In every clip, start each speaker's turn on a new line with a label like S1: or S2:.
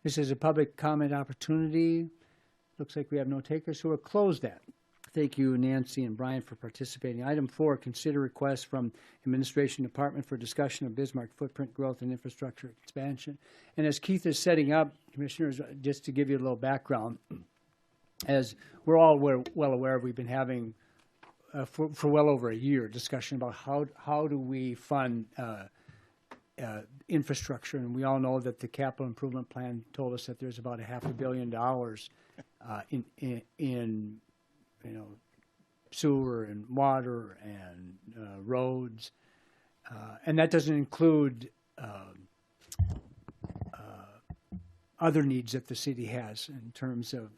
S1: This is a public comment opportunity. Looks like we have no takers, so we'll close that. Thank you, Nancy and Brian, for participating. Item 4, consider request from Administration Department for discussion of Bismarck footprint growth and infrastructure expansion. And as Keith is setting up, Commissioners, just to give you a little background, as we're all well aware, we've been having for well over a year discussion about how do we fund infrastructure, and we all know that the capital improvement plan told us that there's about $500 million in sewer and water and roads, and that doesn't include other needs that the city has in terms of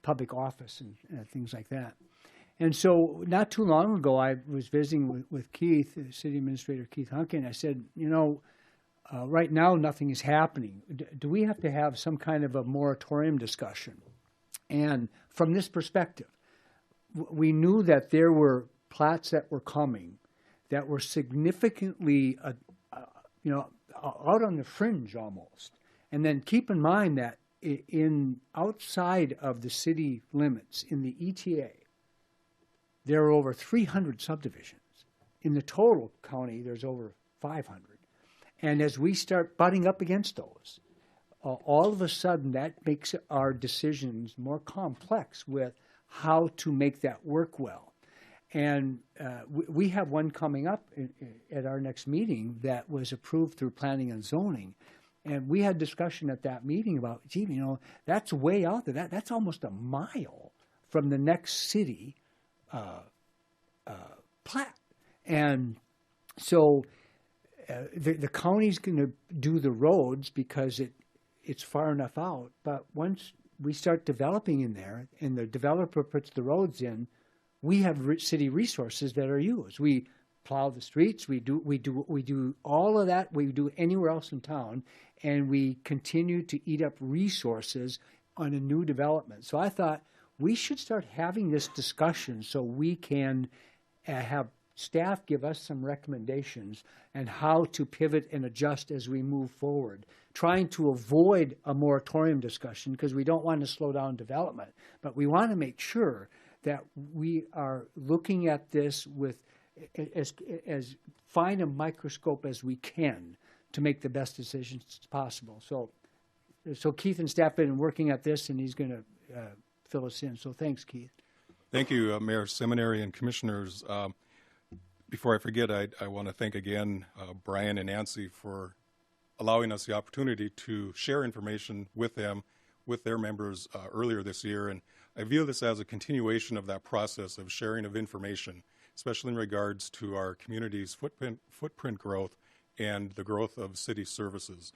S1: public office and things like that. And so not too long ago, I was visiting with Keith, City Administrator Keith Hunkin. I said, right now nothing is happening. Do we have to have some kind of a moratorium discussion? And from this perspective, we knew that there were plats that were coming that were significantly, out on the fringe almost. And then keep in mind that outside of the city limits, in the ETA, there are over 300 subdivisions. In the total county, there's over 500. And as we start butting up against those, all of a sudden that makes our decisions more complex with how to make that work well. And we have one coming up at our next meeting that was approved through planning and zoning. And we had discussion at that meeting about, that's way out there. That's almost a mile from the next city plat. And so the county's going to do the roads because it's far enough out. But once we start developing in there and the developer puts the roads in, we have city resources that are used. We plow the streets. We do all of that. We do anywhere else in town, and we continue to eat up resources on a new development. So I thought we should start having this discussion so we can have staff give us some recommendations and how to pivot and adjust as we move forward, trying to avoid a moratorium discussion because we don't want to slow down development, but we want to make sure that we are looking at this with as fine a microscope as we can to make the best decisions possible. So Keith and staff have been working at this, and he's going to fill us in. So thanks, Keith.
S2: Thank you, Mayor Seminary and Commissioners. Before I forget, I want to thank again Brian and Nancy for allowing us the opportunity to share information with them, with their members earlier this year. And I view this as a continuation of that process of sharing of information, especially in regards to our community's footprint growth and the growth of city services.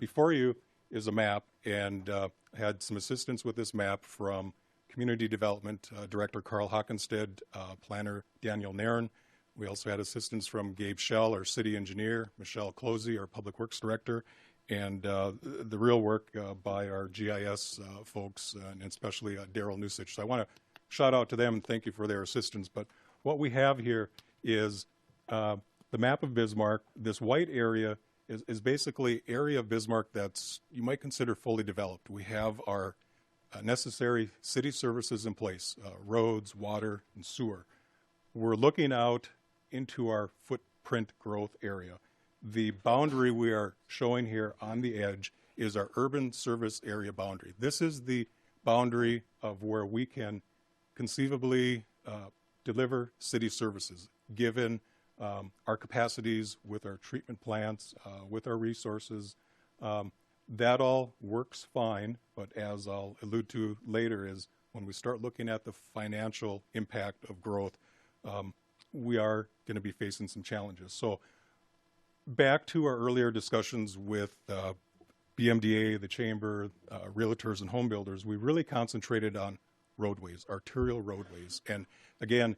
S2: Before you is a map, and had some assistance with this map from Community Development Director Carl Hockenstead, Planner Daniel Nairn. We also had assistance from Gabe Schell, our City Engineer, Michelle Closey, our Public Works Director, and the real work by our GIS folks, and especially Daryl Nusich. So I want to shout out to them and thank you for their assistance. But what we have here is the map of Bismarck. This white area is basically area of Bismarck that's, you might consider, fully developed. We have our necessary city services in place, roads, water, and sewer. We're looking out into our footprint growth area. The boundary we are showing here on the edge is our urban service area boundary. This is the boundary of where we can conceivably deliver city services, given our capacities with our treatment plants, with our resources. That all works fine, but as I'll allude to later is when we start looking at the financial impact of growth, we are going to be facing some challenges. So back to our earlier discussions with BMDA, the Chamber, realtors and home builders, we really concentrated on roadways, arterial roadways. And again,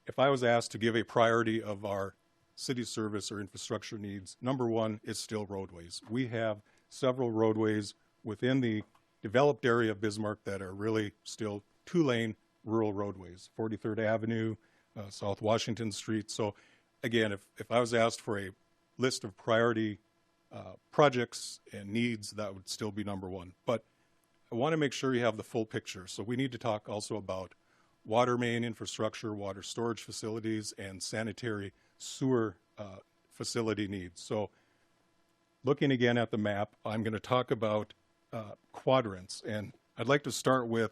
S2: if I was asked to give a priority of our city service or infrastructure needs, number one is still roadways. We have several roadways within the developed area of Bismarck that are really still two-lane rural roadways, 43rd Avenue, South Washington Street. So again, if I was asked for a list of priority projects and needs, that would still be number one. But I want to make sure you have the full picture. So we need to talk also about water main infrastructure, water storage facilities, and sanitary sewer facility needs. So looking again at the map, I'm going to talk about quadrants. And I'd like to start with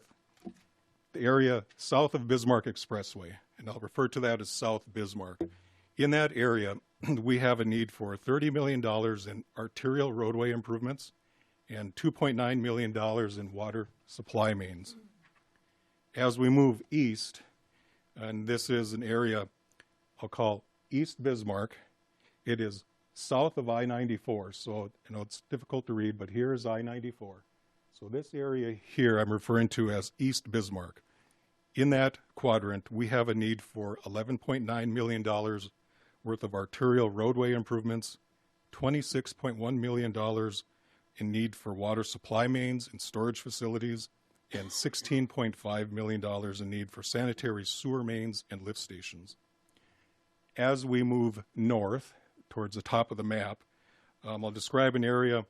S2: the area south of Bismarck Expressway, and I'll refer to that as South Bismarck. In that area, we have a need for $30 million in arterial roadway improvements and $2.9 million in water supply mains. As we move east, and this is an area I'll call East Bismarck, it is south of I-94, so it's difficult to read, but here is I-94. So this area here I'm referring to as East Bismarck. In that quadrant, we have a need for $11.9 million worth of arterial roadway improvements, $26.1 million in need for water supply mains and storage facilities, and $16.5 million in need for sanitary sewer mains and lift stations. As we move north towards the top of the map, I'll describe an area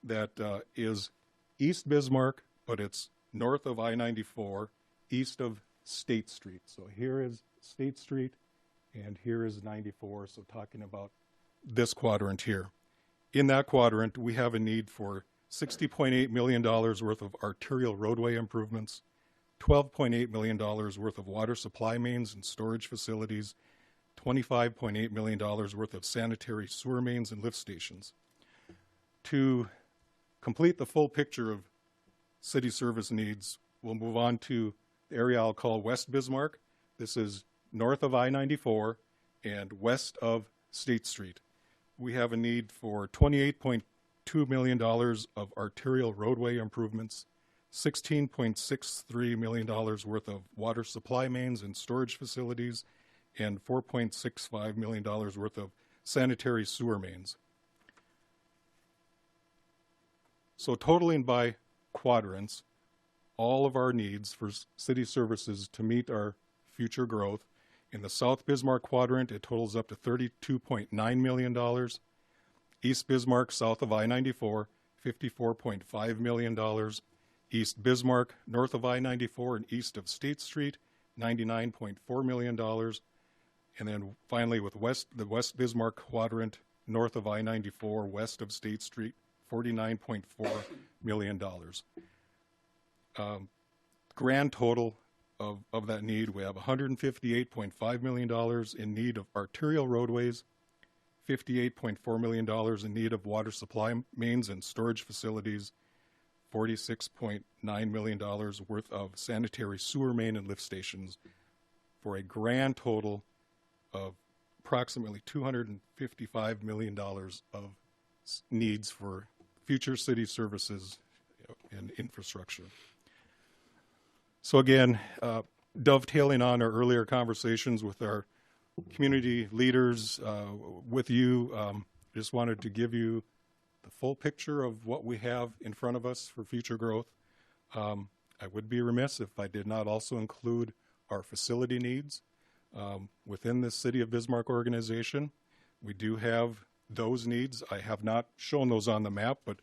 S2: that is East Bismarck, but it's north of I-94, east of State Street. So here is State Street, and here is 94, so talking about this quadrant here. In that quadrant, we have a need for $60.8 million worth of arterial roadway improvements, $12.8 million worth of water supply mains and storage facilities, $25.8 million worth of sanitary sewer mains and lift stations. To complete the full picture of city service needs, we'll move on to the area I'll call West Bismarck. This is north of I-94 and west of State Street. We have a need for $28.2 million of arterial roadway improvements, $16.63 million worth of water supply mains and storage facilities, and $4.65 million worth of sanitary sewer mains. So totaling by quadrants, all of our needs for city services to meet our future growth. In the South Bismarck quadrant, it totals up to $32.9 million. East Bismarck, south of I-94, $54.5 million. East Bismarck, north of I-94 and east of State Street, $99.4 million. And then finally with the West Bismarck quadrant, north of I-94, west of State Street, $49.4 million. Grand total of that need, we have $158.5 million in need of arterial roadways, $58.4 million in need of water supply mains and storage facilities, $46.9 million worth of sanitary sewer main and lift stations, for a grand total of approximately $255 million of needs for future city services and infrastructure. So again, dovetailing on our earlier conversations with our community leaders, with you, just wanted to give you the full picture of what we have in front of us for future growth. I would be remiss if I did not also include our facility needs. Within the City of Bismarck organization, we do have those needs. I have not shown those on the map, but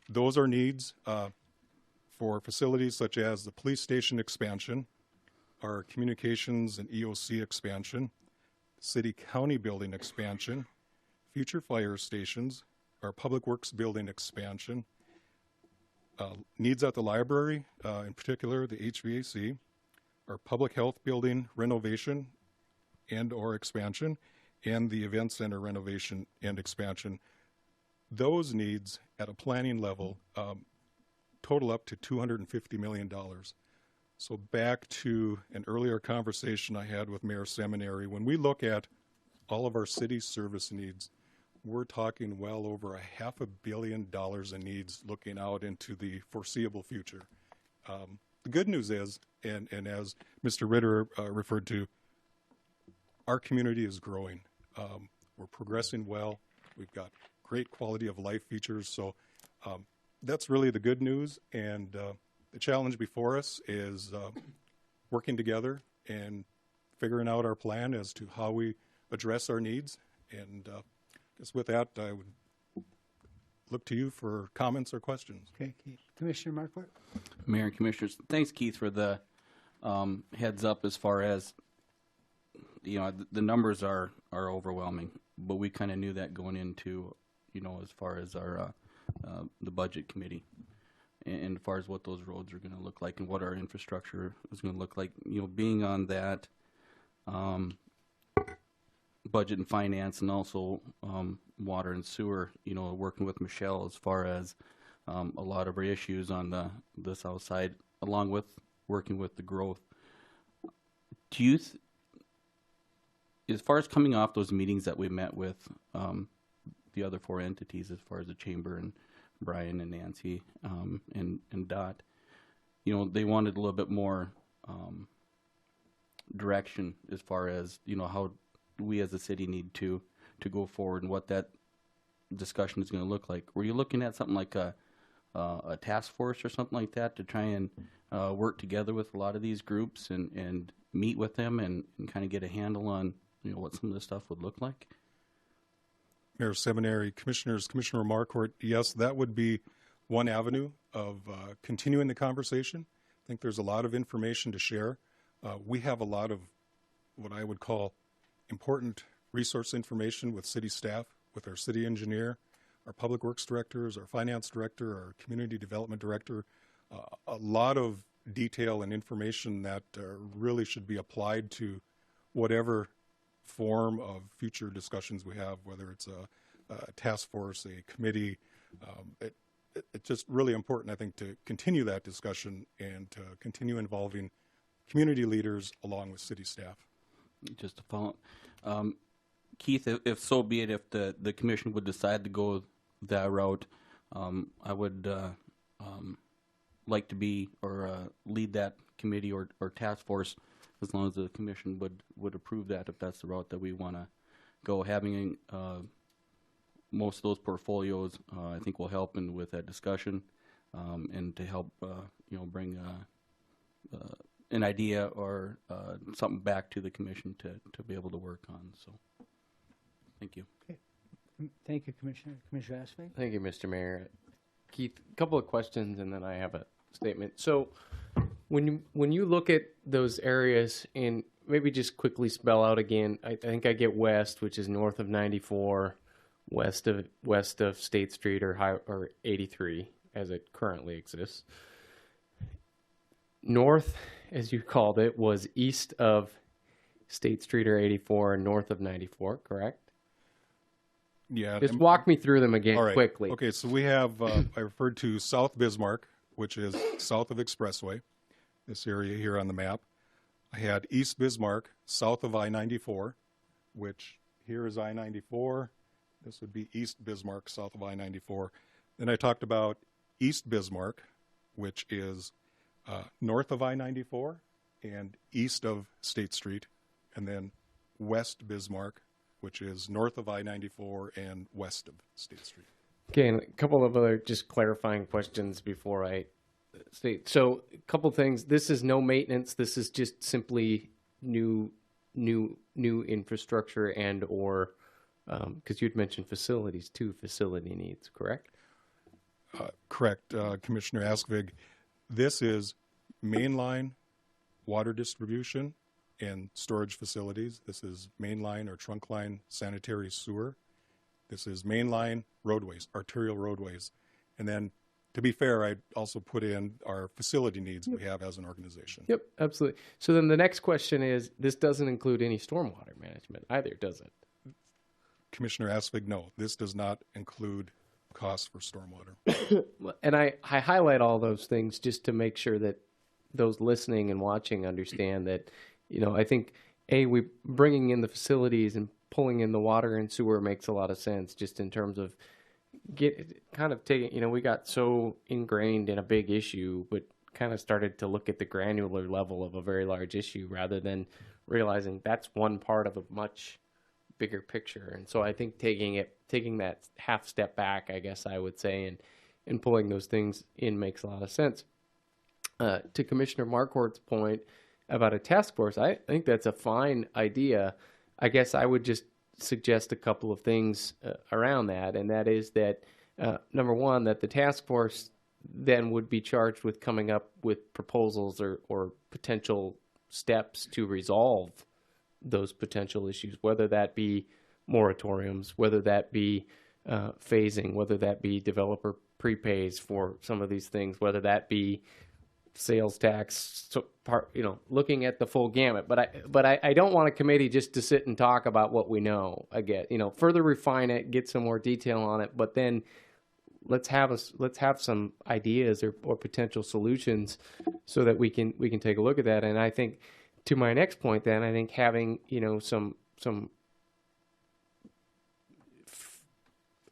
S2: those are needs for facilities such as the police station expansion, our communications and EOC expansion, city-county building expansion, future fire stations, our public works building expansion, needs at the library, in particular the HVAC, our public health building renovation and or expansion, and the event center renovation and expansion. Those needs at a planning level total up to $250 million. So back to an earlier conversation I had with Mayor Seminary, when we look at all of our city service needs, we're talking well over $500 million in needs looking out into the foreseeable future. The good news is, and as Mr. Ritter referred to, our community is growing. We're progressing well. We've got great quality of life features. So that's really the good news. And the challenge before us is working together and figuring out our plan as to how we address our needs. And just with that, I would look to you for comments or questions.
S1: Okay, Keith. Commissioner Marquardt?
S3: Mayor and Commissioners, thanks, Keith, for the heads up as far as, the numbers are overwhelming, but we kind of knew that going into, as far as our the budget committee, and as far as what those roads are going to look like and what our infrastructure is going to look like. Being on that budget and finance, and also water and sewer, working with Michelle as far as a lot of our issues on the south side, along with working with the growth. Do you, as far as coming off those meetings that we met with the other four entities, as far as the chamber and Brian and Nancy and Dot, they wanted a little bit more direction as far as how we as a city need to go forward and what that discussion is going to look like. Were you looking at something like a task force or something like that to try and work together with a lot of these groups and meet with them and kind of get a handle on what some of this stuff would look like?
S2: Mayor Seminary, Commissioners, Commissioner Marquardt, yes, that would be one avenue of continuing the conversation. I think there's a lot of information to share. We have a lot of what I would call important resource information with city staff, with our city engineer, our public works directors, our finance director, our community development director. A lot of detail and information that really should be applied to whatever form of future discussions we have, whether it's a task force, a committee. It's just really important, I think, to continue that discussion and to continue involving community leaders along with city staff.
S3: Just to follow up, Keith, if so be it, if the commission would decide to go that route, I would like to be or lead that committee or task force, as long as the commission would approve that, if that's the route that we want to go. Having most of those portfolios, I think, will help with that discussion, and to help bring an idea or something back to the commission to be able to work on. So, thank you.
S1: Okay. Thank you, Commissioner. Commissioner Asfang?
S4: Thank you, Mr. Mayor. Keith, a couple of questions, and then I have a statement. So, when you look at those areas, and maybe just quickly spell out again, I think I get west, which is north of 94, west of State Street or 83, as it currently exists. North, as you called it, was east of State Street or 84 and north of 94, correct?
S2: Yeah.
S4: Just walk me through them again
S2: All right.
S4: quickly.
S2: Okay, so we have, I referred to South Bismarck, which is south of Expressway, this area here on the map. I had East Bismarck, south of I-94, which here is I-94. This would be East Bismarck, south of I-94. Then I talked about East Bismarck, which is north of I-94 and east of State Street, and then West Bismarck, which is north of I-94 and west of State Street.
S4: Okay, and a couple of other just clarifying questions before I state. So, a couple things. This is no maintenance. This is just simply new infrastructure and or because you'd mentioned facilities too, facility needs, correct?
S2: Correct, Commissioner Askvig. This is mainline water distribution and storage facilities. This is mainline or trunk line sanitary sewer. This is mainline roadways, arterial roadways. And then, to be fair, I also put in our facility needs we have as an organization.
S4: Yep, absolutely. So then the next question is, this doesn't include any stormwater management either, does it?
S2: Commissioner Askvig, no, this does not include costs for stormwater.
S4: And I highlight all those things just to make sure that those listening and watching understand that, I think, we bringing in the facilities and pulling in the water and sewer makes a lot of sense, just in terms of taking, we got so ingrained in a big issue, but kind of started to look at the granular level of a very large issue rather than realizing that's one part of a much bigger picture. And so I think taking that half step back, I guess I would say, and pulling those things in makes a lot of sense. To Commissioner Marquardt's point about a task force, I think that's a fine idea. I guess I would just suggest a couple of things around that, and that is that number one, that the task force then would be charged with coming up with proposals or potential steps to resolve those potential issues, whether that be moratoriums, whether that be phasing, whether that be developer prepays for some of these things, whether that be sales tax, so part, looking at the full gamut. But I don't want a committee just to sit and talk about what we know. I get, further refine it, get some more detail on it, but then let's have some ideas or potential solutions so that we can take a look at that. And I think, to my next point, then I think having some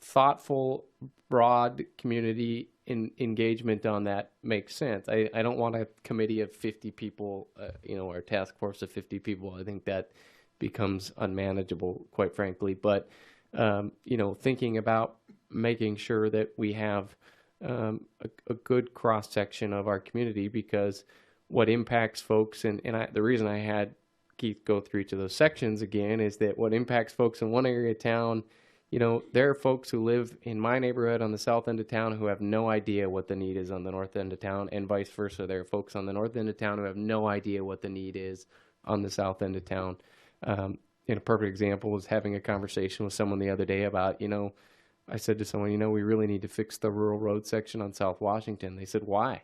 S4: thoughtful, broad community engagement on that makes sense. I don't want a committee of 50 people, or a task force of 50 people. I think that becomes unmanageable, quite frankly. But thinking about making sure that we have a good cross section of our community, because what impacts folks, the reason I had Keith go through each of those sections again is that what impacts folks in one area of town, there are folks who live in my neighborhood on the south end of town who have no idea what the need is on the north end of town, and vice versa. There are folks on the north end of town who have no idea what the need is on the south end of town. A perfect example was having a conversation with someone the other day about, I said to someone, we really need to fix the rural road section on South Washington. They said, why?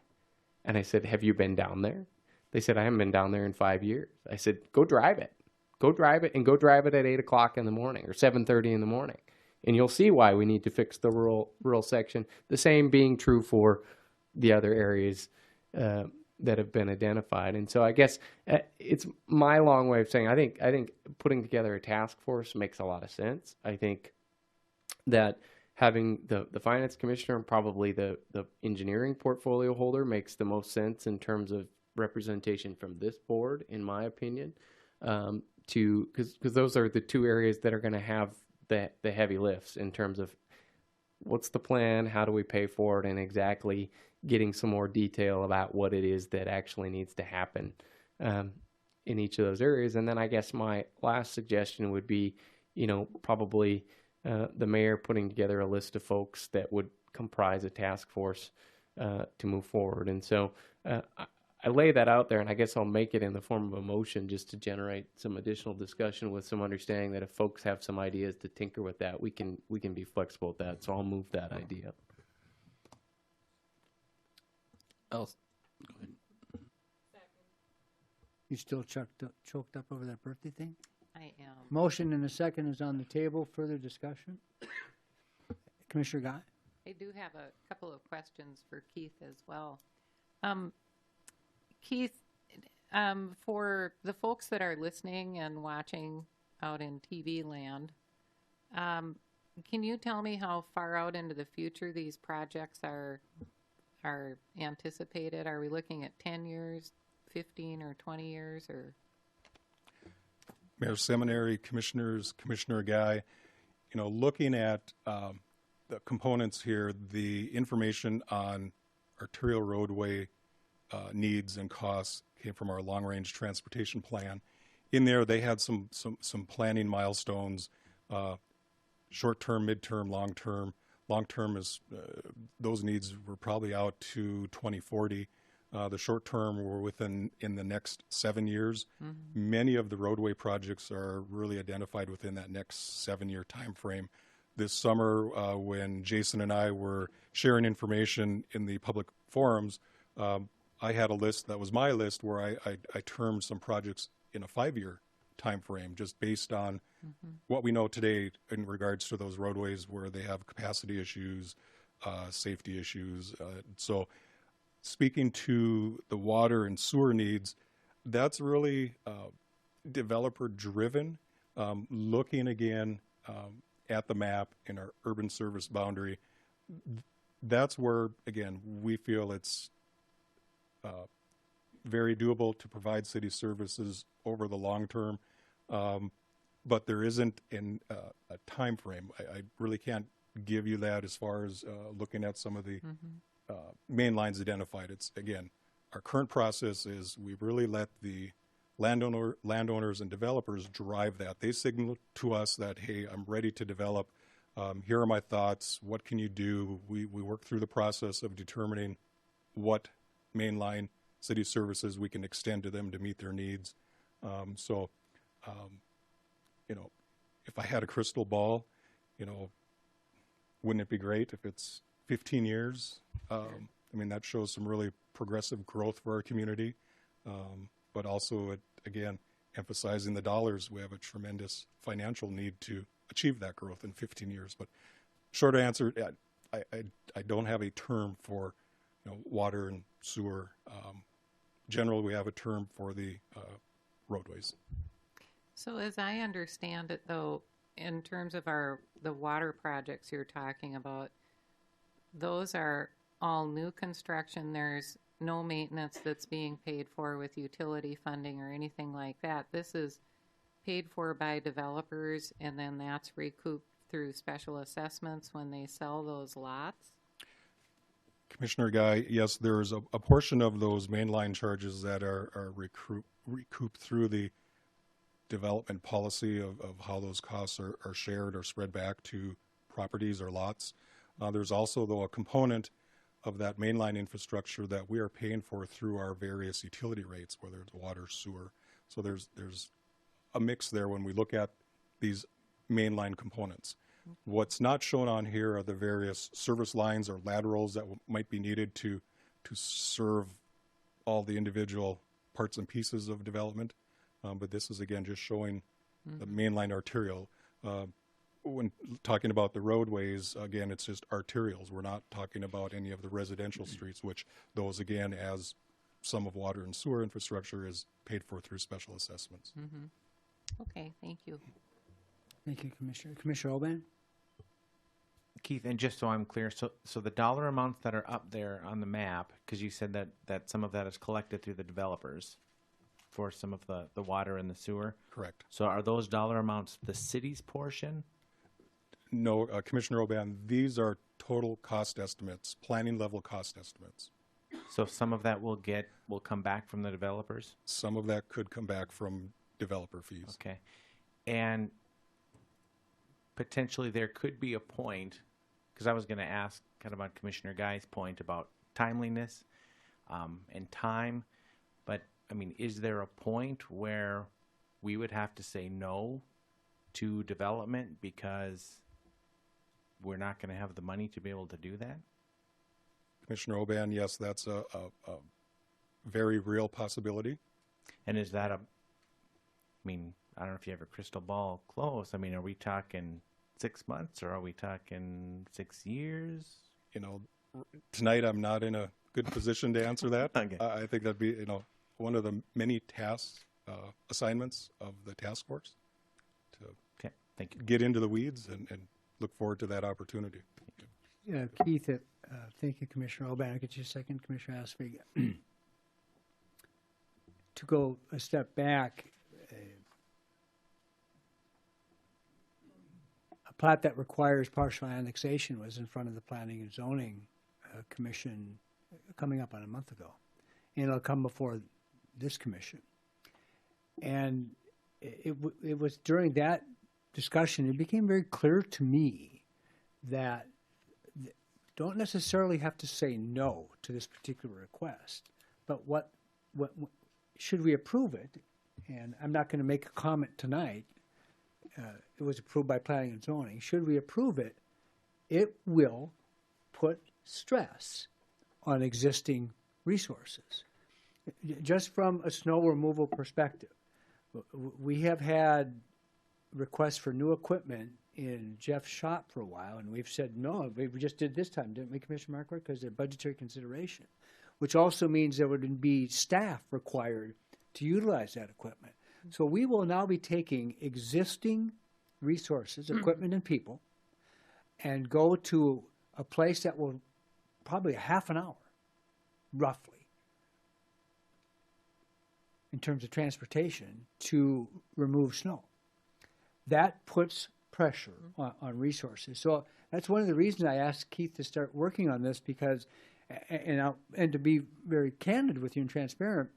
S4: And I said, have you been down there? They said, I haven't been down there in 5 years. I said, go drive it. Go drive it, and go drive it at 8 o'clock in the morning or 7:30 in the morning. And you'll see why we need to fix the rural section. The same being true for the other areas that have been identified. And so I guess it's my long way of saying, I think putting together a task force makes a lot of sense. I think that having the finance commissioner and probably the engineering portfolio holder makes the most sense in terms of representation from this board, in my opinion, because those are the two areas that are going to have the heavy lifts in terms of what's the plan, how do we pay for it, and exactly getting some more detail about what it is that actually needs to happen in each of those areas. And then I guess my last suggestion would be, probably the mayor putting together a list of folks that would comprise a task force to move forward. And so I lay that out there, and I guess I'll make it in the form of a motion just to generate some additional discussion with some understanding that if folks have some ideas to tinker with that, we can be flexible with that. So I'll move that idea.
S3: Go ahead.
S1: You still choked up over that birthday thing?
S5: I am.
S1: Motion and a second is on the table. Further discussion? Commissioner Guy?
S5: I do have a couple of questions for Keith as well. Keith, for the folks that are listening and watching out in TV land, can you tell me how far out into the future these projects are anticipated? Are we looking at 10 years, 15 or 20 years, or?
S2: Mayor Seminary, Commissioners, Commissioner Guy, looking at the components here, the information on arterial roadway needs and costs came from our long-range transportation plan. In there, they had some planning milestones, short-term, mid-term, long-term. Long-term is those needs were probably out to 2040. The short-term were in the next 7 years. Mm-hmm. Many of the roadway projects are really identified within that next 7-year time frame. This summer, when Jason and I were sharing information in the public forums, I had a list that was my list where I termed some projects in a 5-year time frame, just based on what we know today in regards to those roadways where they have capacity issues, safety issues. So speaking to the water and sewer needs, that's really developer driven. Looking again at the map in our urban service boundary, that's where, again, we feel it's very doable to provide city services over the long term, but there isn't a time frame. I really can't give you that as far as looking at some of the main lines identified. It's, again, our current process is we've really let the landowners and developers drive that. They signal to us that, hey, I'm ready to develop Here are my thoughts. What can you do? We work through the process of determining what mainline city services we can extend to them to meet their needs. So, you know, if I had a crystal ball, you know, wouldn't it be great if it's 15 years? I mean, that shows some really progressive growth for our community, but also, again, emphasizing the dollars. We have a tremendous financial need to achieve that growth in 15 years. But short answer, I don't have a term for, you know, water and sewer. Generally, we have a term for the roadways.
S5: So as I understand it, though, in terms of the water projects you're talking about, those are all new construction. There's no maintenance that's being paid for with utility funding or anything like that. This is paid for by developers, and then that's recouped through special assessments when they sell those lots?
S2: Commissioner Guy, yes, there's a portion of those mainline charges that are recouped through the development policy of how those costs are shared or spread back to properties or lots. There's also, though, a component of that mainline infrastructure that we are paying for through our various utility rates, whether it's water, sewer. So there's a mix there when we look at these mainline components. What's not shown on here are the various service lines or laterals that might be needed to serve all the individual parts and pieces of development. But this is, again, just showing the mainline arterial. When talking about the roadways, again, it's just arterials. We're not talking about any of the residential streets, which those, again, as some of water and sewer infrastructure, is paid for through special assessments.
S5: Okay, thank you.
S1: Thank you, Commissioner. Commissioner Oban?
S6: Keith, and just so I'm clear, so the dollar amounts that are up there on the map, because you said that some of that is collected through the developers for some of the water and the sewer.
S2: Correct.
S6: So are those dollar amounts the city's portion?
S2: No, Commissioner Oban, these are total cost estimates, planning level cost estimates.
S6: So some of that will come back from the developers?
S2: Some of that could come back from developer fees.
S6: Okay. And potentially there could be a point, because I was going to ask kind of on Commissioner Guy's point about timeliness and time, but I mean, is there a point where we would have to say no to development because we're not going to have the money to be able to do that?
S2: Commissioner Oban, yes, that's a very real possibility.
S6: And is that I mean, I don't know if you have a crystal ball close. I mean, are we talking 6 months or are we talking 6 years?
S2: You know, tonight I'm not in a good position to answer that.
S6: Okay.
S2: I think that'd be, you know, one of the many tasks, assignments of the task force to
S6: Okay, thank you.
S2: get into the weeds and look forward to that opportunity.
S1: Yeah, Keith, thank you, Commissioner Oban. I'll get you a second, Commissioner Asfig. To go a step back, a plat that requires partial annexation was in front of the Planning and Zoning Commission coming up on a month ago. And it'll come before this commission. And it was during that discussion, it became very clear to me that don't necessarily have to say no to this particular request, but what should we approve it? And I'm not going to make a comment tonight. It was approved by Planning and Zoning. Should we approve it? It will put stress on existing resources. Just from a snow removal perspective, we have had requests for new equipment in Jeff's shop for a while, and we've said no. We just did this time, didn't we, Commissioner Markworth? Because they're budgetary consideration, which also means there would be staff required to utilize that equipment. So we will now be taking existing resources, equipment and people, and go to a place that will probably a half an hour, roughly, in terms of transportation to remove snow. That puts pressure on resources. So that's one of the reasons I asked Keith to start working on this, because, and to be very candid with you and transparent,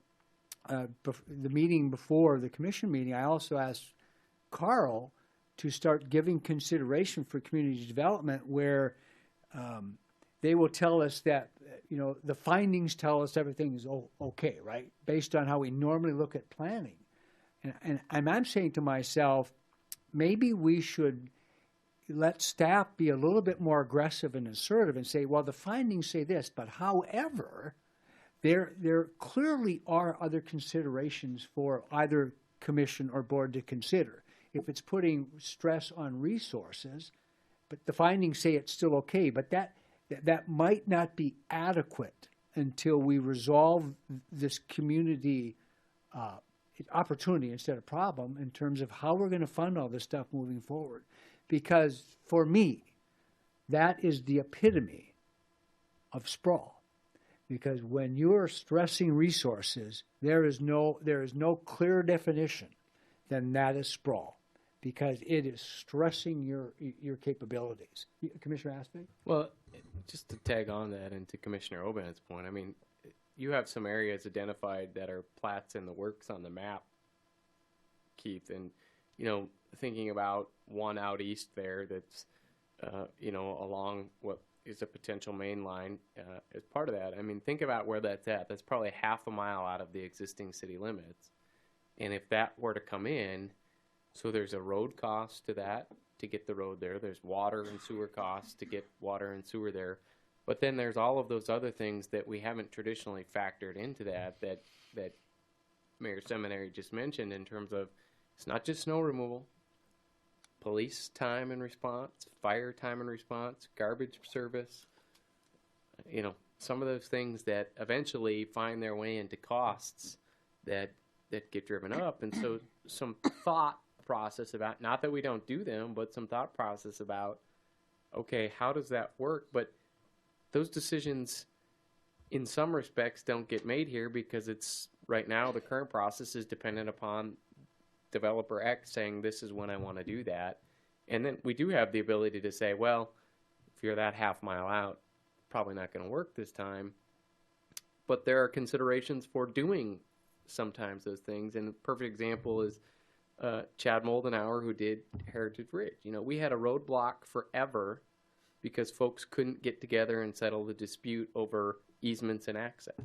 S1: the meeting before the commission meeting, I also asked Carl to start giving consideration for community development where they will tell us that, the findings tell us everything is okay, right? Based on how we normally look at planning. And I'm saying to myself, maybe we should let staff be a little bit more aggressive and assertive and say, well, the findings say this, but however, there clearly are other considerations for either commission or board to consider. If it's putting stress on resources, but the findings say it's still okay, but that might not be adequate until we resolve this community opportunity instead of problem in terms of how we're going to fund all this stuff moving forward. Because for me, that is the epitome of sprawl. Because when you're stressing resources, there is no clearer definition than that is sprawl, because it is stressing your capabilities. Commissioner Aspect?
S4: Well, just to tag on that and to Commissioner Oban's point, I mean, you have some areas identified that are plats in the works on the map, Keith, and, thinking about one out east there that's, along what is a potential main line as part of that. I mean, think about where that's at. That's probably half a mile out of the existing city limits. And if that were to come in, so there's a road cost to that to get the road there. There's water and sewer costs to get water and sewer there. But then there's all of those other things that we haven't traditionally factored into that Mayor Seminary just mentioned in terms of it's not just snow removal, police time and response, fire time and response, garbage service, some of those things that eventually find their way into costs that get driven up. And so some thought process about, not that we don't do them, but some thought process about, okay, how does that work? But those decisions in some respects don't get made here because it's right now the current process is dependent upon developer X saying this is when I want to do that. And then we do have the ability to say, well, if you're that half mile out, probably not going to work this time. But there are considerations for doing sometimes those things. And a perfect example is Chad Moldenauer, who did Heritage Ridge. We had a roadblock forever because folks couldn't get together and settle the dispute over easements and access.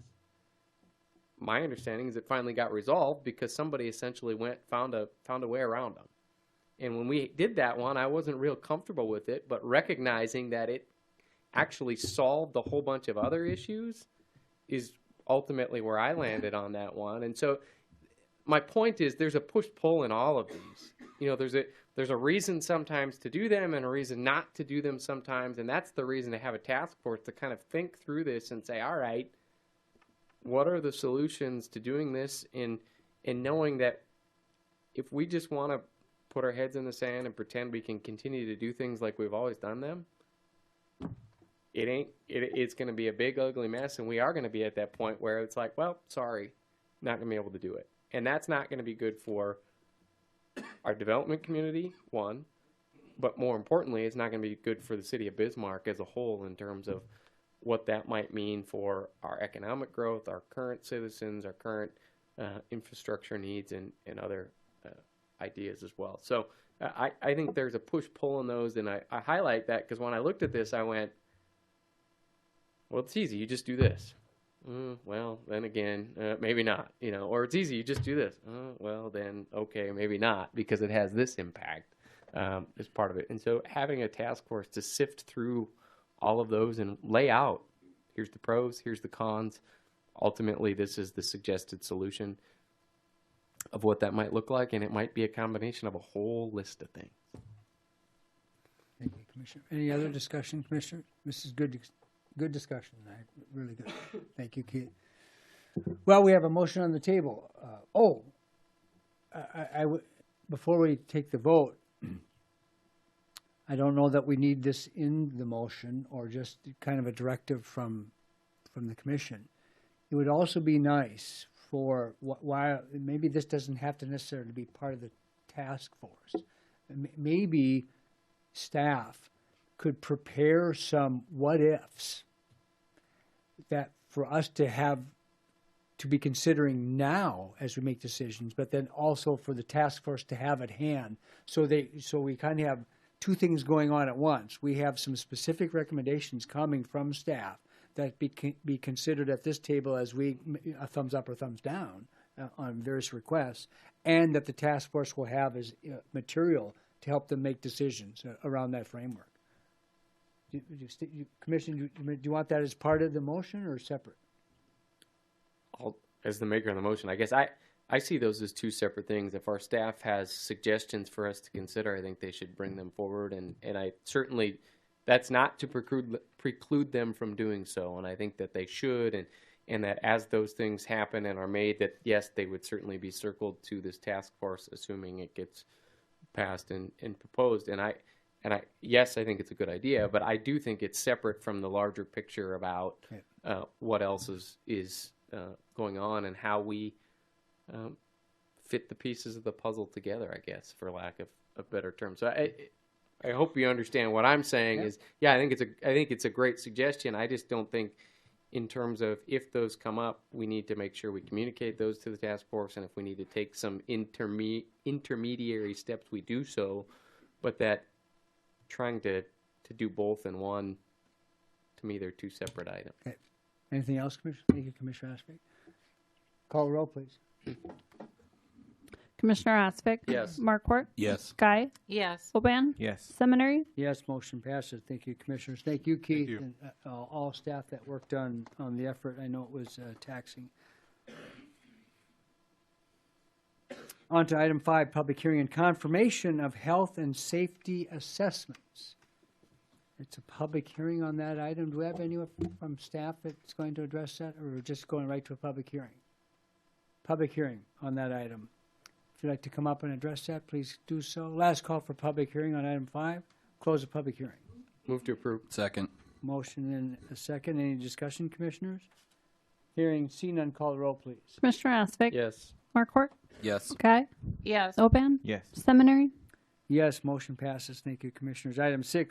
S4: My understanding is it finally got resolved because somebody essentially found a way around them. And when we did that one, I wasn't real comfortable with it, but recognizing that it actually solved a whole bunch of other issues is ultimately where I landed on that one. And so my point is there's a push-pull in all of these. There's a reason sometimes to do them and a reason not to do them sometimes, and that's the reason to have a task force to kind of think through this and say, all right, what are the solutions to doing this in knowing that if we just want to put our heads in the sand and pretend we can continue to do things like we've always done them, it's going to be a big ugly mess, and we are going to be at that point where it's like, well, sorry, not going to be able to do it. And that's not going to be good for our development community, one, but more importantly, it's not going to be good for the city of Bismarck as a whole in terms of what that might mean for our economic growth, our current citizens, our current infrastructure needs, and other ideas as well. So I think there's a push-pull in those, and I highlight that because when I looked at this, I went, well, it's easy. You just do this. Well, then again, maybe not, or it's easy. You just do this. Well, then, okay, maybe not, because it has this impact as part of it. And so having a task force to sift through all of those and lay out, here's the pros, here's the cons. Ultimately, this is the suggested solution of what that might look like, and it might be a combination of a whole list of things.
S1: Thank you, Commissioner. Any other discussion, Commissioner? This is good discussion tonight. Really good. Thank you, Keith. Well, we have a motion on the table. Before we take the vote, I don't know that we need this in the motion or just kind of a directive from the commission. It would also be nice for why maybe this doesn't have to necessarily be part of the task force. Maybe staff could prepare some what ifs that for us to have to be considering now as we make decisions, but then also for the task force to have at hand. So we kind of have two things going on at once. We have some specific recommendations coming from staff that be considered at this table as a thumbs up or thumbs down on various requests, and that the task force will have as material to help them make decisions around that framework. Commissioner, do you want that as part of the motion or separate?
S4: As the maker of the motion, I guess I see those as two separate things. If our staff has suggestions for us to consider, I think they should bring them forward, and I certainly, that's not to preclude them from doing so, and I think that they should, and that as those things happen and are made, that yes, they would certainly be circled to this task force, assuming it gets passed and proposed. And yes, I think it's a good idea, but I do think it's separate from the larger picture about what else is going on and how we fit the pieces of the puzzle together, I guess, for lack of a better term. So I hope you understand what I'm saying is, I think it's a great suggestion. I just don't think in terms of if those come up, we need to make sure we communicate those to the task force, and if we need to take some intermediary steps, we do so, but that trying to do both in one, to me, they're two separate items.
S1: Okay. Anything else, Commissioner? Thank you, Commissioner Aspic. Call the roll, please.
S7: Commissioner Aspic?
S4: Yes.
S7: Markwart?
S3: Yes.
S7: Guy?
S5: Yes.
S7: Oban?
S6: Yes.
S7: Seminary?
S1: Yes, motion passes. Thank you, Commissioners. Thank you, Keith,
S2: you.
S1: and all staff that worked on the effort. I know it was taxing. On to item 5, public hearing and confirmation of health and safety assessments. It's a public hearing on that item. Do we have anyone from staff that's going to address that, or we're just going right to a public hearing? Public hearing on that item. If you'd like to come up and address that, please do so. Last call for public hearing on item 5. Close the public hearing.
S4: Move to approve.
S3: Second.
S1: Motion and a second. Any discussion, Commissioners? Hearing seen none, call the roll, please.
S7: Commissioner Aspic?
S4: Yes.
S7: Markwart?
S3: Yes.
S7: Guy?
S5: Yes.
S7: Oban?
S6: Yes.
S7: Seminary?
S1: Yes, motion passes. Thank you, Commissioners. Item 6,